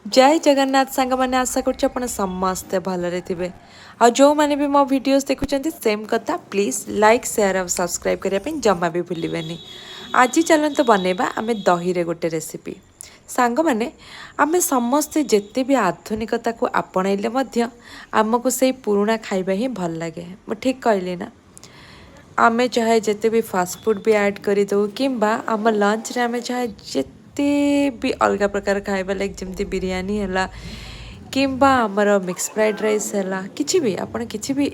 जय जगन्नाथ सांग मैंने आशा कर समस्ते भलरे थे आ जो मैंने भी मो वीडियोस देखुं सेम कथा प्लीज लाइक शेयर और सब्सक्राइब करने जमा भी भूलें। आज चलते बनैबा आम दही रे गोटे रेसिपी सांग मैंने आम समस्ते जिते भी आधुनिकता को आपणइले आमको से पुराणा खाइबा ही भल लगे। मैं ठीक कहली ना? आमे चाहे जिते भी फास्ट फूड भी ऐड कर दो कि आम लंच रे आमे चाहे जिते भी अलग प्रकार खाइबा लाइक जमती बिरयानी है कि आमर मिक्स फ्राइड राइस है कि भी आपड़ कि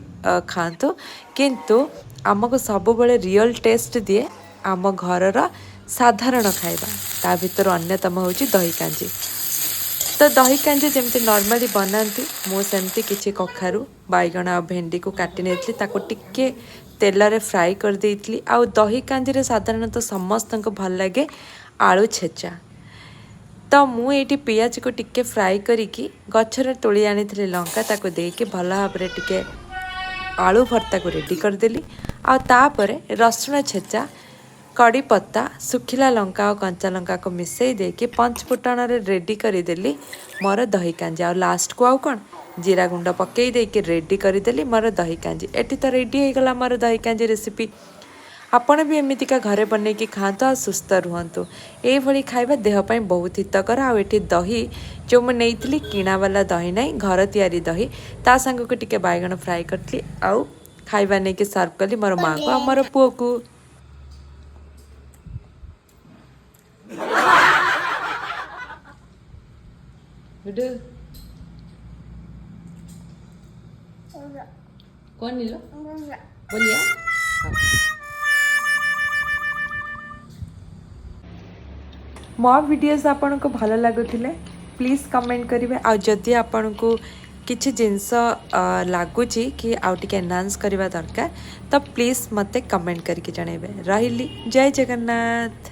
खातु किंतु आमको सब बड़े रियल टेस्ट दिए आम घर साधारण खाइबा ता भीतर अन्यतम हूँ दही कांजी। तो दही कांजी जमी नॉर्मली बनाती मुझे किसी कखारू बैगण आ भेंडी को काटी नहीं टिके तेल रे फ्राई कर देती। आउ दही कांजी रे साधारणतः समस्त को भल लगे आलू छेचा। तो मुझे पियाज को टिके फ्राई करिकी गछरे तोली आनी लंका ताको देके भल भाव टिके आलू भर्ता को रेडी करदेली। आ तापरे रसुण छेचा कड़ी पत्ता सुखिला लंका और कंचा लंका को मिसई देके पंच फुटण रे रेडी करदेली मोर दही कांजी। आ लास्ट को आउ कौन जीरा गुंड पकई देके रेडी करदेली मोर दही कांजी। एटी तो रेडी हो गला मोर दही कांजी रेसिपी। आपण भी एमतीका घरे बन कि खातु आ सुस्थ रुहतु। ये खाଇବା देहपाई बहुत हितकर। आठी दही जो मुझे नहीं किणा वाला दही ना घर तैयारी दही ता सांग को टिके बैगण फ्राए करी आउ खाଇବା नहीं कि सर्व कली मोर माँ को आ मोर पुओ को। कौन नीलो बोलिए मो वीडियोस आपन को भल लगुले प्लीज कमेंट करेंगे। आ जदि आपन को किसी जिनस लगुच कि आउ टिके एनहांस करवा दरकार तो प्लीज मते कमेंट करके जनइबे। रही जय जगन्नाथ।